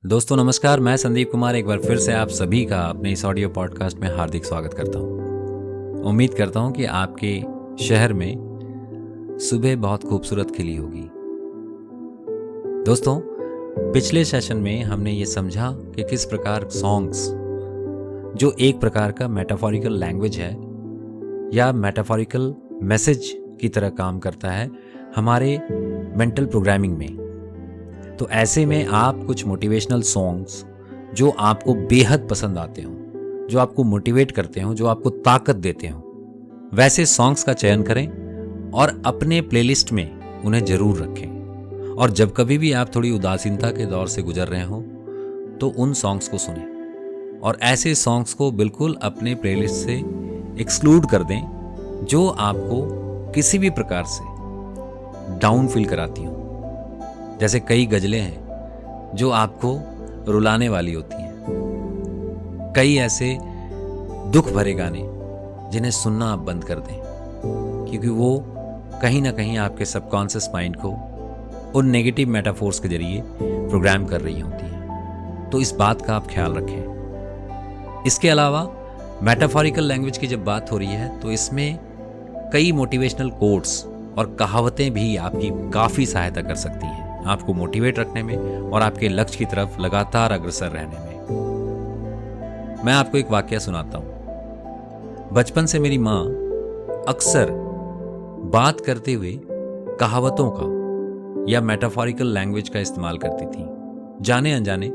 दोस्तों नमस्कार, मैं संदीप कुमार एक बार फिर से आप सभी का अपने इस ऑडियो पॉडकास्ट में हार्दिक स्वागत करता हूँ। उम्मीद करता हूँ कि आपके शहर में सुबह बहुत खूबसूरत खिली होगी। दोस्तों, पिछले सेशन में हमने ये समझा कि किस प्रकार सॉन्ग्स, जो एक प्रकार का मेटाफोरिकल लैंग्वेज है या मेटाफोरिकल मैसेज की तरह काम करता है हमारे मेंटल प्रोग्रामिंग में। तो ऐसे में आप कुछ मोटिवेशनल सॉन्ग्स जो आपको बेहद पसंद आते हो, जो आपको मोटिवेट करते हो, जो आपको ताकत देते हो, वैसे सॉन्ग्स का चयन करें और अपने प्लेलिस्ट में उन्हें जरूर रखें। और जब कभी भी आप थोड़ी उदासीनता के दौर से गुजर रहे हो तो उन सॉन्ग्स को सुनें और ऐसे सॉन्ग्स को बिल्कुल अपने प्लेलिस्ट से एक्सक्लूड कर दें जो आपको किसी भी प्रकार से डाउन फील कराती हो। जैसे कई गजलें हैं जो आपको रुलाने वाली होती हैं, कई ऐसे दुख भरे गाने जिन्हें सुनना आप बंद कर दें, क्योंकि वो कहीं ना कहीं आपके सबकॉन्शियस माइंड को उन नेगेटिव मेटाफोर्स के जरिए प्रोग्राम कर रही होती हैं। तो इस बात का आप ख्याल रखें। इसके अलावा मेटाफोरिकल लैंग्वेज की जब बात हो रही है तो इसमें कई मोटिवेशनल कोट्स और कहावतें भी आपकी काफ़ी सहायता कर सकती हैं, आपको मोटिवेट रखने में और आपके लक्ष्य की तरफ लगातार अग्रसर रहने में। मैं आपको एक वाकया सुनाता हूं। बचपन से मेरी माँ अक्सर बात करते हुए कहावतों का या मेटाफोरिकल लैंग्वेज का इस्तेमाल करती थी। जाने अनजाने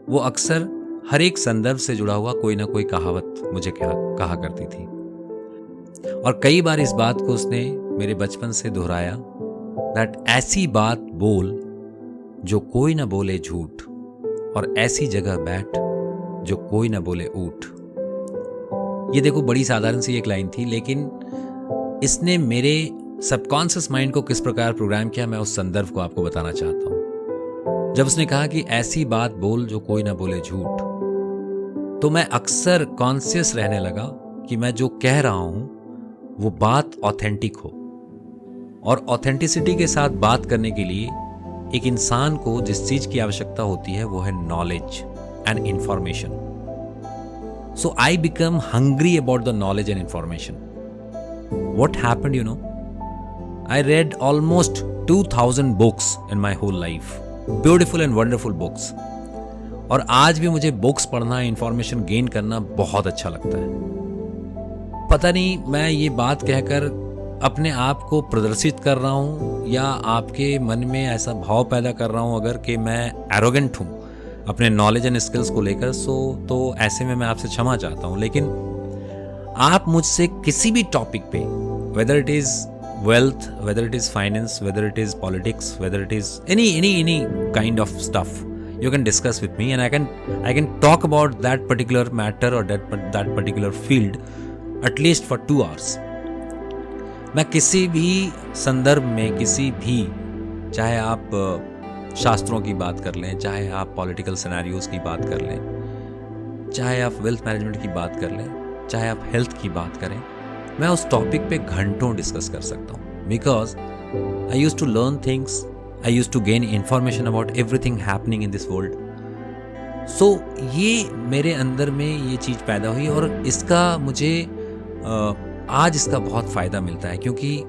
वो अक्सर हर एक संदर्भ से जुड़ा हुआ कोई ना कोई कहावत मुझे कहा करती थी। और कई बार इस बात को उसने मेरे बचपन से दोहराया, दैट ऐसी बात बोल जो कोई ना बोले झूठ, और ऐसी जगह बैठ जो कोई ना बोले ऊठ। ये देखो, बड़ी साधारण सी एक लाइन थी, लेकिन इसने मेरे सबकॉन्शियस माइंड को किस प्रकार प्रोग्राम किया, मैं उस संदर्भ को आपको बताना चाहता हूं। जब उसने कहा कि ऐसी बात बोल जो कोई ना बोले झूठ, तो मैं अक्सर कॉन्शियस रहने लगा कि मैं जो कह रहा हूं वो बात ऑथेंटिक हो। और ऑथेंटिसिटी के साथ बात करने के लिए एक इंसान को जिस चीज की आवश्यकता होती है वो है knowledge and information. So I become hungry about the knowledge and information. What happened, you know, I read almost 2000 books in my whole life, beautiful and wonderful books. और आज भी मुझे बुक्स पढ़ना, इंफॉर्मेशन गेन करना बहुत अच्छा लगता है। पता नहीं मैं ये बात कहकर अपने आप को प्रदर्शित कर रहा हूं या आपके मन में ऐसा भाव पैदा कर रहा हूं अगर कि मैं एरोगेंट हूं अपने नॉलेज एंड स्किल्स को लेकर, तो ऐसे में मैं आपसे क्षमा चाहता हूं। लेकिन आप मुझसे किसी भी टॉपिक पे, whether it is wealth, whether it is finance, whether it is politics, whether it is any kind of stuff, you can discuss with me and I can talk about that particular matter or that particular field at least for 2 hours. मैं किसी भी संदर्भ में, किसी भी, चाहे आप शास्त्रों की बात कर लें, चाहे आप पॉलिटिकल सिनेरियोज की बात कर लें, चाहे आप वेल्थ मैनेजमेंट की बात कर लें, चाहे आप हेल्थ की बात करें, मैं उस टॉपिक पे घंटों डिस्कस कर सकता हूँ। Because I used to learn things, I used to gain information about everything happening in this world. So ये मेरे अंदर में ये चीज़ पैदा हुई और इसका मुझे आज इसका बहुत फ़ायदा मिलता है, क्योंकि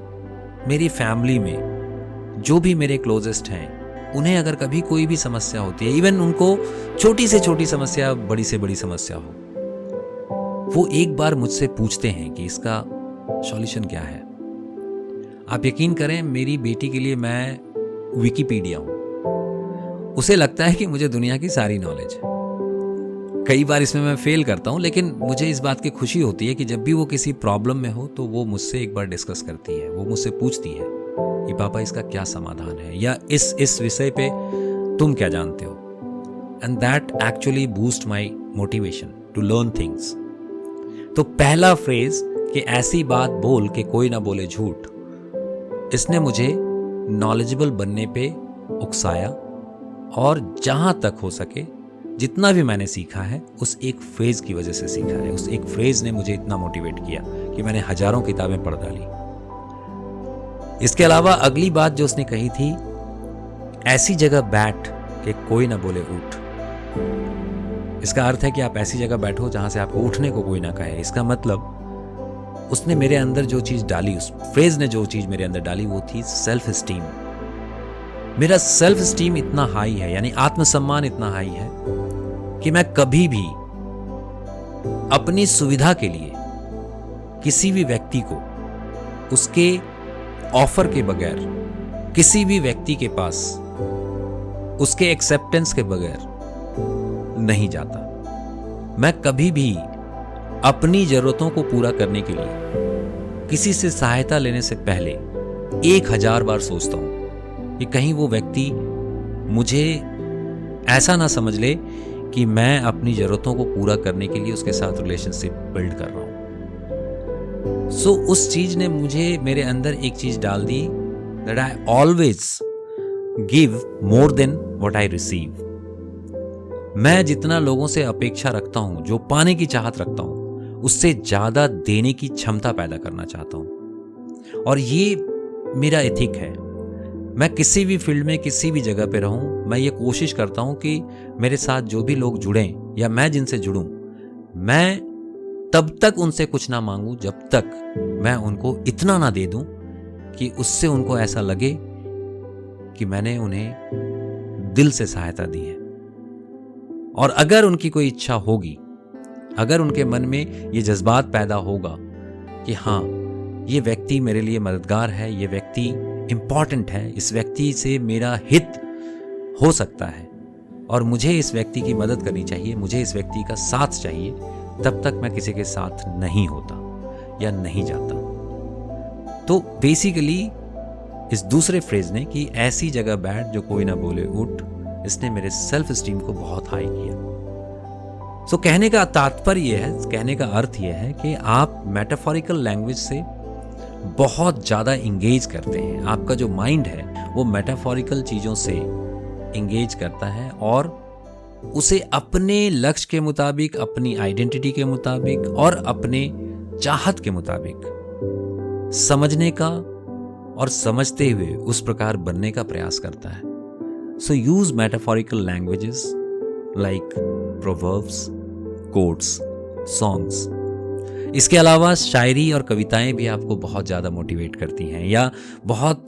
मेरी फैमिली में जो भी मेरे क्लोजेस्ट हैं उन्हें अगर कभी कोई भी समस्या होती है, इवन उनको छोटी से छोटी समस्या, बड़ी से बड़ी समस्या हो, वो एक बार मुझसे पूछते हैं कि इसका सॉल्यूशन क्या है। आप यकीन करें, मेरी बेटी के लिए मैं विकिपीडिया हूं। उसे लगता है कि मुझे दुनिया की सारी नॉलेज है। कई बार इसमें मैं फेल करता हूं, लेकिन मुझे इस बात की खुशी होती है कि जब भी वो किसी प्रॉब्लम में हो तो वो मुझसे एक बार डिस्कस करती है, वो मुझसे पूछती है कि पापा इसका क्या समाधान है, या इस विषय पे तुम क्या जानते हो। And that actually boost my motivation to learn things. तो पहला फ्रेज कि ऐसी बात बोल के कोई ना बोले झूठ, इसने मुझे नॉलेजेबल बनने पे उकसाया, और जहां तक हो सके जितना भी मैंने सीखा है उस एक फ्रेज की वजह से सीखा है। उस एक फ्रेज ने मुझे इतना मोटिवेट किया कि मैंने हजारों किताबें पढ़ डाली। इसके अलावा अगली बात जो उसने कही थी, ऐसी जगह बैठ कि कोई ना बोले उठ, इसका अर्थ है कि आप ऐसी जगह बैठो जहां से आपको उठने को कोई ना कहे। इसका मतलब उसने मेरे अंदर जो चीज डाली, उस फ्रेज ने जो चीज मेरे अंदर डाली, वो थी सेल्फ स्टीम। मेरा सेल्फ स्टीम इतना हाई है, यानी आत्मसम्मान इतना हाई है कि मैं कभी भी अपनी सुविधा के लिए किसी भी व्यक्ति को उसके ऑफर के बगैर, किसी भी व्यक्ति के पास उसके एक्सेप्टेंस के बगैर नहीं जाता। मैं कभी भी अपनी जरूरतों को पूरा करने के लिए किसी से सहायता लेने से पहले 1000 बार सोचता हूं कि कहीं वो व्यक्ति मुझे ऐसा ना समझ ले कि मैं अपनी जरूरतों को पूरा करने के लिए उसके साथ रिलेशनशिप बिल्ड कर रहा हूं। सो उस चीज ने मुझे मेरे अंदर एक चीज डाल दी, that I always give more than what I receive. मैं जितना लोगों से अपेक्षा रखता हूं, जो पाने की चाहत रखता हूं, उससे ज्यादा देने की क्षमता पैदा करना चाहता हूं। और ये मेरा एथिक है। मैं किसी भी फील्ड में, किसी भी जगह पे रहूं, मैं ये कोशिश करता हूं कि मेरे साथ जो भी लोग जुड़ें या मैं जिनसे जुड़ूं, मैं तब तक उनसे कुछ ना मांगूं जब तक मैं उनको इतना ना दे दूं कि उससे उनको ऐसा लगे कि मैंने उन्हें दिल से सहायता दी है। और अगर उनकी कोई इच्छा होगी, अगर उनके मन में ये जज्बात पैदा होगा कि हाँ, ये व्यक्ति मेरे लिए मददगार है, ये व्यक्ति इंपॉर्टेंट है, इस व्यक्ति से मेरा हित हो सकता है और मुझे इस व्यक्ति की मदद करनी चाहिए, मुझे इस व्यक्ति का साथ चाहिए, तब तक मैं किसी के साथ नहीं होता या नहीं जाता। तो बेसिकली इस दूसरे फ्रेज ने कि ऐसी जगह बैठ जो कोई ना बोले उठ, इसने मेरे सेल्फ स्टीम को बहुत हाई किया। सो कहने का तात्पर्य यह है, कहने का अर्थ यह है कि आप मेटाफोरिकल लैंग्वेज से बहुत ज़्यादा इंगेज करते हैं। आपका जो माइंड है वो मेटाफोरिकल चीज़ों से इंगेज करता है और उसे अपने लक्ष्य के मुताबिक, अपनी आइडेंटिटी के मुताबिक और अपने चाहत के मुताबिक समझने का और समझते हुए उस प्रकार बनने का प्रयास करता है। So use metaphorical languages like proverbs, quotes, songs. इसके अलावा शायरी और कविताएं भी आपको बहुत ज़्यादा मोटिवेट करती हैं, या बहुत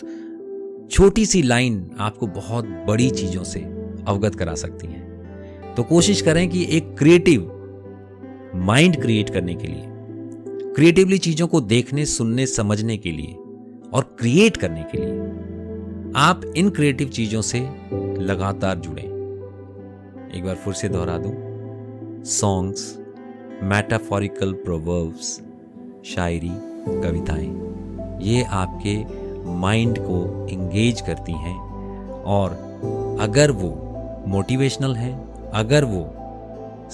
छोटी सी लाइन आपको बहुत बड़ी चीज़ों से अवगत करा सकती हैं। तो कोशिश करें कि एक क्रिएटिव माइंड क्रिएट करने के लिए, क्रिएटिवली चीज़ों को देखने, सुनने, समझने के लिए और क्रिएट करने के लिए आप इन क्रिएटिव चीज़ों से लगातार जुड़ें। एक बार फिर से दोहरा दूं, सॉन्ग्स, मेटाफोरिकल प्रोवर्ब्स, शायरी, कविताएं, ये आपके माइंड को इंगेज करती हैं और अगर वो मोटिवेशनल है, अगर वो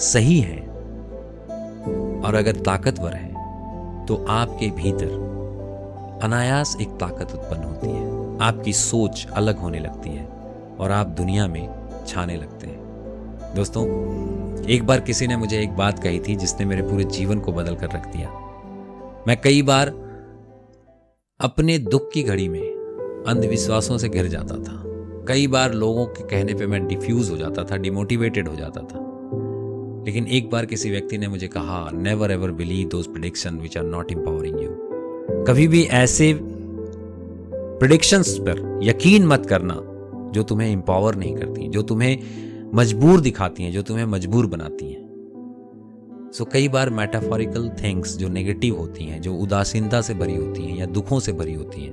सही है और अगर ताकतवर है, तो आपके भीतर अनायास एक ताकत उत्पन्न होती है। आपकी सोच अलग होने लगती है और आप दुनिया में छाने लगते हैं। दोस्तों, एक बार किसी ने मुझे एक बात कही थी जिसने मेरे पूरे जीवन को बदल कर रख दिया। मैं कई बार अपने दुख की घड़ी में अंधविश्वासों से घिर जाता था। कई बार लोगों के कहने पे मैं डिफ्यूज हो जाता था, डिमोटिवेटेड हो जाता था। लेकिन एक बार किसी व्यक्ति ने मुझे कहा, never ever believe those prediction which are not empowering you. कभी भी ऐसे प्रेडिक्शंस पर यकीन मत करना जो तुम्हें एम्पावर नहीं करती, जो तुम्हें मजबूर दिखाती हैं, जो तुम्हें मजबूर बनाती हैं। सो कई बार मेटाफोरिकल थिंग्स जो नेगेटिव होती हैं, जो उदासीनता से भरी होती हैं या दुखों से भरी होती हैं,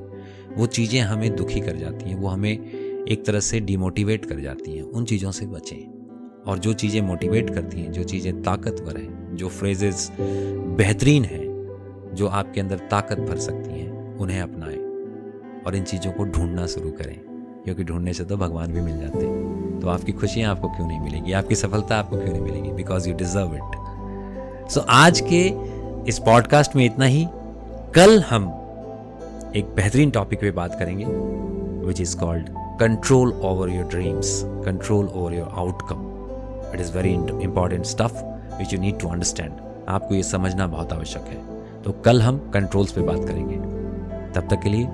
वो चीज़ें हमें दुखी कर जाती हैं, वो हमें एक तरह से डिमोटिवेट कर जाती हैं। उन चीज़ों से बचें और जो चीज़ें मोटिवेट करती हैं, जो चीज़ें ताकतवर हैं, जो फ्रेजेस बेहतरीन हैं, जो आपके अंदर ताकत भर सकती हैं, उन्हें अपनाएं और इन चीज़ों को ढूंढना शुरू करें, क्योंकि ढूंढने से तो भगवान भी मिल जाते हैं। तो आपकी खुशियाँ आपको क्यों नहीं मिलेगी, आपकी सफलता आपको क्यों नहीं मिलेगी? Because you deserve it. So आज के इस पॉडकास्ट में इतना ही। कल हम एक बेहतरीन टॉपिक पे बात करेंगे, which is called control over your dreams, control over your outcome. It is very important stuff which you need to understand. आपको ये समझना बहुत आवश्यक है। तो कल हम कंट्रोल्स पे बात करेंगे। तब तक के लिए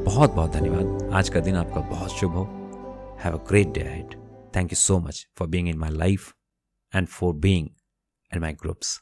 बहुत बहुत धन्यवाद। आज का दिन आपका बहुत शुभ हो। Have a great day ahead. Thank you so much for being in my life. and for being in my groups.